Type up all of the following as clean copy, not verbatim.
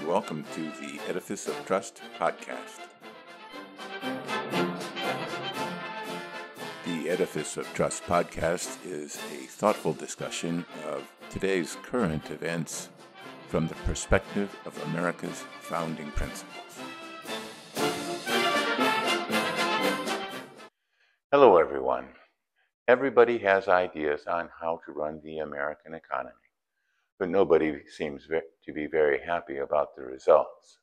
welcome to the Edifice of Trust podcast. The Edifice of Trust podcast is a thoughtful discussion of today's current events from the perspective of America's founding principles. Hello, everyone. Everybody has ideas on how to run the American economy, but nobody seems to be very happy about the results.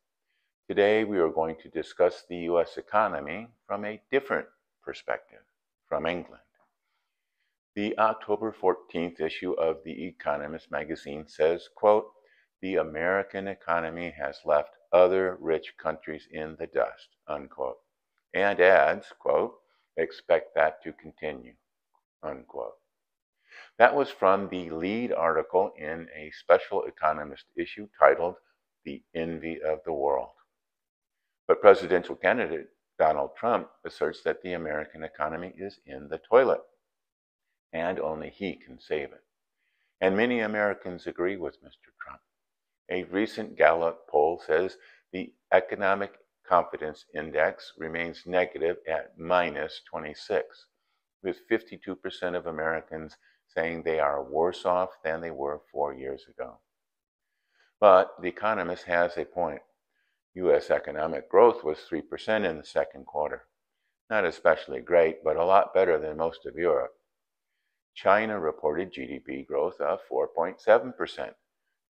Today, we are going to discuss the U.S. economy from a different perspective, from England. The October 14th issue of the Economist magazine says, quote, "The American economy has left other rich countries in the dust," unquote, and adds, quote, "expect that to continue," unquote. That was from the lead article in a special Economist issue titled "The Envy of the World." But presidential candidate Donald Trump asserts that the American economy is in the toilet, and only he can save it. And many Americans agree with Mr. Trump. A recent Gallup poll says the economic confidence index remains negative at minus 26, with 52% of Americans saying they are worse off than they were 4 years ago. But The Economist has a point. U.S. economic growth was 3% in the second quarter. Not especially great, but a lot better than most of Europe. China reported GDP growth of 4.7%,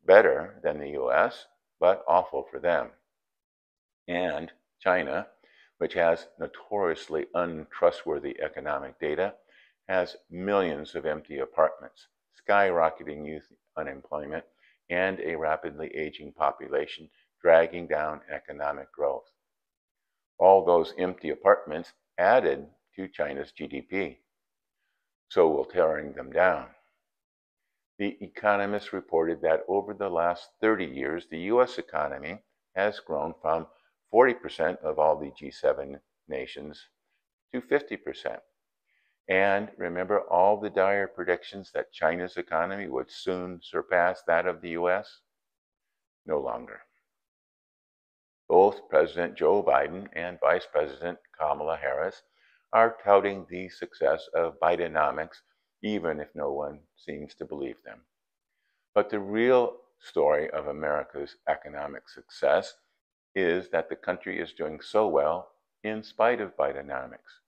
better than the U.S., but awful for them. And China, which has notoriously untrustworthy economic data, has millions of empty apartments, skyrocketing youth unemployment, and a rapidly aging population dragging down economic growth. All those empty apartments added to China's GDP, so will tearing them down. The Economist reported that over the last 30 years, the U.S. economy has grown from 40% of all the G7 nations to 50%. And remember all the dire predictions that China's economy would soon surpass that of the U.S.? No longer. Both President Joe Biden and Vice President Kamala Harris are touting the success of Bidenomics, even if no one seems to believe them. But the real story of America's economic success is that the country is doing so well in spite of Bidenomics.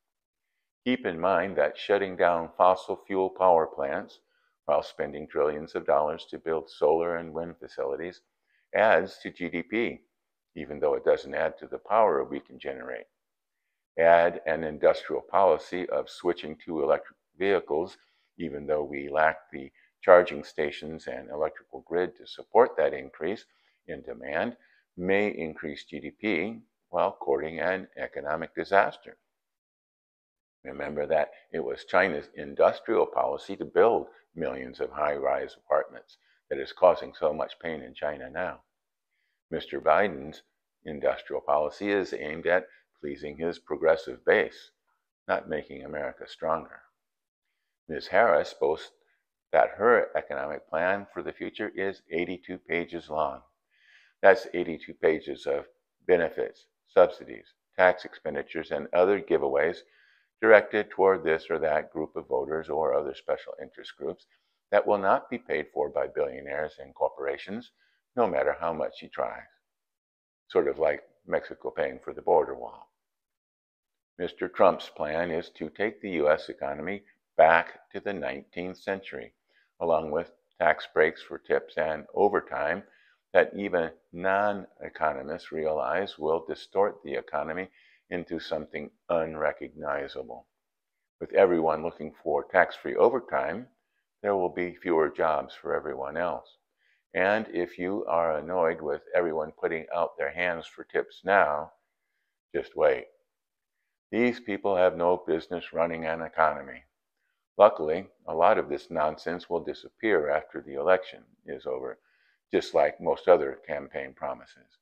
Keep in mind that shutting down fossil fuel power plants while spending trillions of dollars to build solar and wind facilities adds to GDP, even though it doesn't add to the power we can generate. Add an industrial policy of switching to electric vehicles, even though we lack the charging stations and electrical grid to support that increase in demand, may increase GDP while courting an economic disaster. Remember that it was China's industrial policy to build millions of high-rise apartments that is causing so much pain in China now. Mr. Biden's industrial policy is aimed at pleasing his progressive base, not making America stronger. Ms. Harris boasts that her economic plan for the future is 82 pages long. That's 82 pages of benefits, subsidies, tax expenditures, and other giveaways directed toward this or that group of voters or other special interest groups that will not be paid for by billionaires and corporations, no matter how much he tries. Sort of like Mexico paying for the border wall. Mr. Trump's plan is to take the U.S. economy back to the 19th century, along with tax breaks for tips and overtime that even non-economists realize will distort the economy into something unrecognizable. With everyone looking for tax-free overtime, there will be fewer jobs for everyone else. And if you are annoyed with everyone putting out their hands for tips now, just wait. These people have no business running an economy. Luckily, a lot of this nonsense will disappear after the election is over, just like most other campaign promises.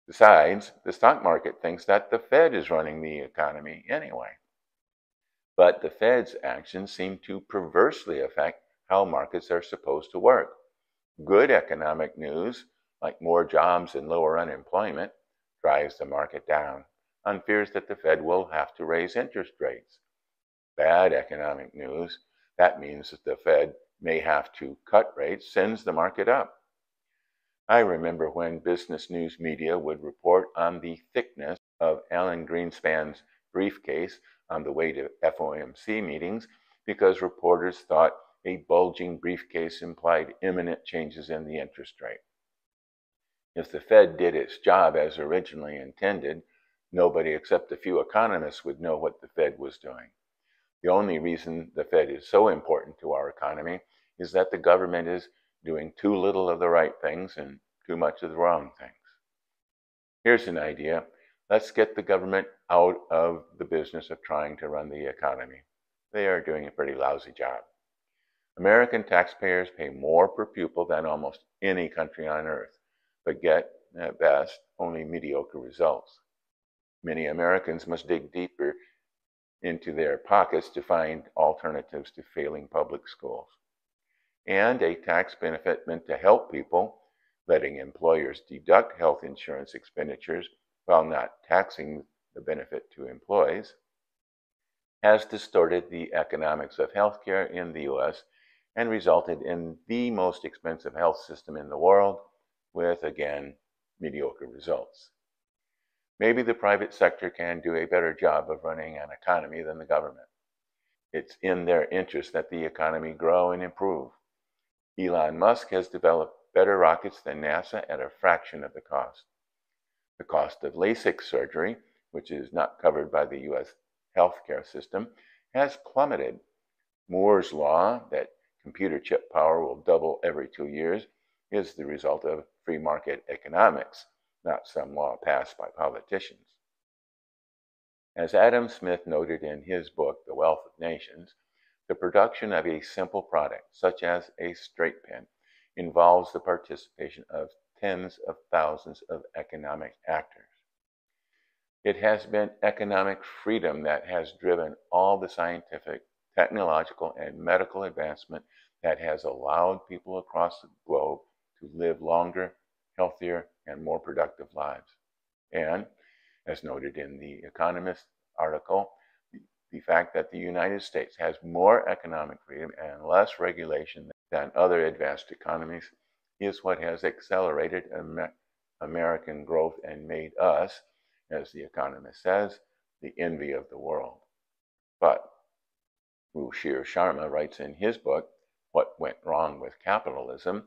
Besides, the stock market thinks that the Fed is running the economy anyway. But the Fed's actions seem to perversely affect how markets are supposed to work. Good economic news like more jobs and lower unemployment, drives the market down on fears that the Fed will have to raise interest rates. Bad economic news, that means that the Fed may have to cut rates, sends the market up. I remember when business news media would report on the thickness of Alan Greenspan's briefcase on the way to FOMC meetings because reporters thought a bulging briefcase implied imminent changes in the interest rate. If the Fed did its job as originally intended, nobody except a few economists would know what the Fed was doing. The only reason the Fed is so important to our economy is that the government is doing too little of the right things and too much of the wrong things. Here's an idea. Let's get the government out of the business of trying to run the economy. They are doing a pretty lousy job. American taxpayers pay more per pupil than almost any country on earth, but get, at best, only mediocre results. Many Americans must dig deeper into their pockets to find alternatives to failing public schools. And a tax benefit meant to help people, letting employers deduct health insurance expenditures while not taxing the benefit to employees, has distorted the economics of healthcare in the U.S. and resulted in the most expensive health system in the world with, again, mediocre results. Maybe the private sector can do a better job of running an economy than the government. It's in their interest that the economy grow and improve. Elon Musk has developed better rockets than NASA at a fraction of the cost. The cost of LASIK surgery, which is not covered by the U.S. healthcare system, has plummeted. Moore's law, that computer chip power will double every 2 years, is the result of free market economics, not some law passed by politicians. As Adam Smith noted in his book, The Wealth of Nations, the production of a simple product, such as a straight pen, involves the participation of tens of thousands of economic actors. It has been economic freedom that has driven all the scientific, technological, and medical advancement that has allowed people across the globe to live longer, healthier, and more productive lives. And, as noted in the Economist article, the fact that the United States has more economic freedom and less regulation than other advanced economies is what has accelerated American growth and made us, as the Economist says, the envy of the world. But Ruchir Sharma writes in his book, What Went Wrong with Capitalism,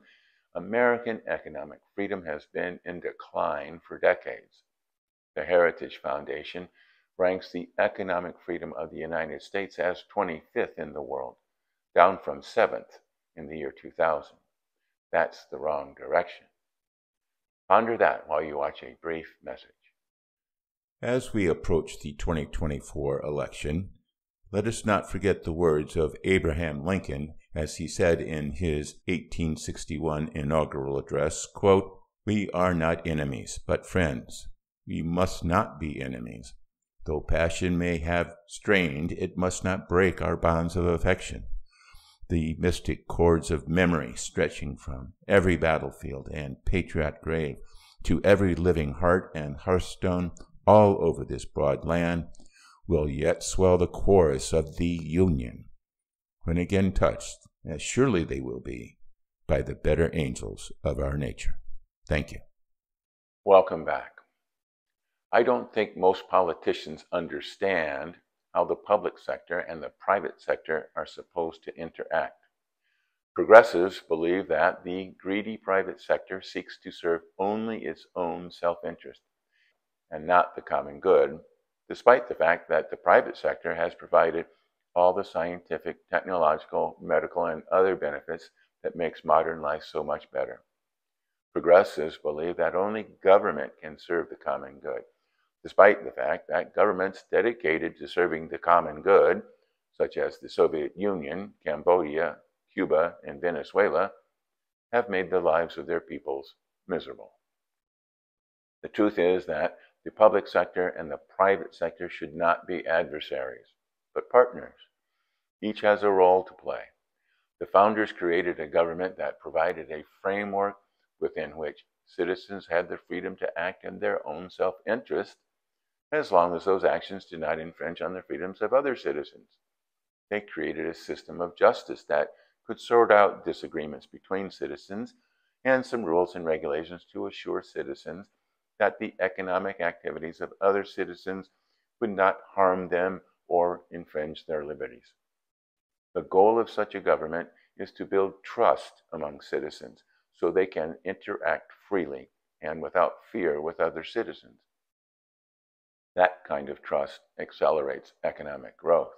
American economic freedom has been in decline for decades. The Heritage Foundation ranks the economic freedom of the United States as 25th in the world, down from 7th in the year 2000. That's the wrong direction. Ponder that while you watch a brief message. As we approach the 2024 election, let us not forget the words of Abraham Lincoln as he said in his 1861 inaugural address, quote, "We are not enemies, but friends. We must not be enemies. Though passion may have strained, it must not break our bonds of affection. The mystic cords of memory stretching from every battlefield and patriot grave to every living heart and hearthstone all over this broad land will yet swell the chorus of the Union, when again touched, as surely they will be, by the better angels of our nature." Thank you. Welcome back. I don't think most politicians understand how the public sector and the private sector are supposed to interact. Progressives believe that the greedy private sector seeks to serve only its own self-interest and not the common good, despite the fact that the private sector has provided all the scientific, technological, medical, and other benefits that makes modern life so much better. Progressives believe that only government can serve the common good, despite the fact that governments dedicated to serving the common good, such as the Soviet Union, Cambodia, Cuba, and Venezuela, have made the lives of their peoples miserable. The truth is that the public sector and the private sector should not be adversaries, but partners. Each has a role to play. The founders created a government that provided a framework within which citizens had the freedom to act in their own self-interest, as long as those actions did not infringe on the freedoms of other citizens. They created a system of justice that could sort out disagreements between citizens and some rules and regulations to assure citizens that the economic activities of other citizens would not harm them or infringe their liberties. The goal of such a government is to build trust among citizens so they can interact freely and without fear with other citizens. That kind of trust accelerates economic growth.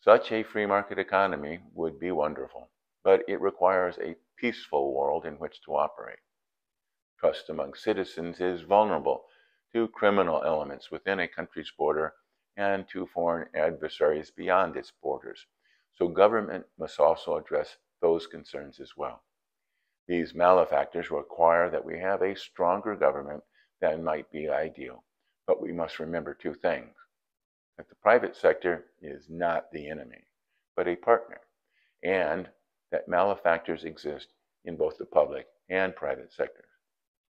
Such a free market economy would be wonderful, but it requires a peaceful world in which to operate. Trust among citizens is vulnerable to criminal elements within a country's border and to foreign adversaries beyond its borders, so government must also address those concerns as well. These malefactors require that we have a stronger government than might be ideal, but we must remember two things: that the private sector is not the enemy, but a partner, and that malefactors exist in both the public and private sectors.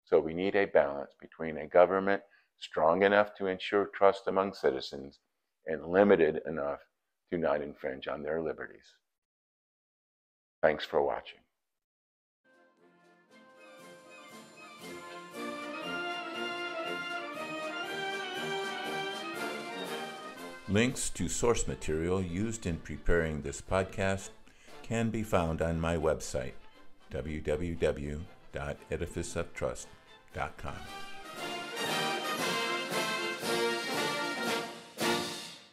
So we need a balance between a government strong enough to ensure trust among citizens and limited enough to not infringe on their liberties. Thanks for watching. Links to source material used in preparing this podcast can be found on my website, www.edificeoftrust.com.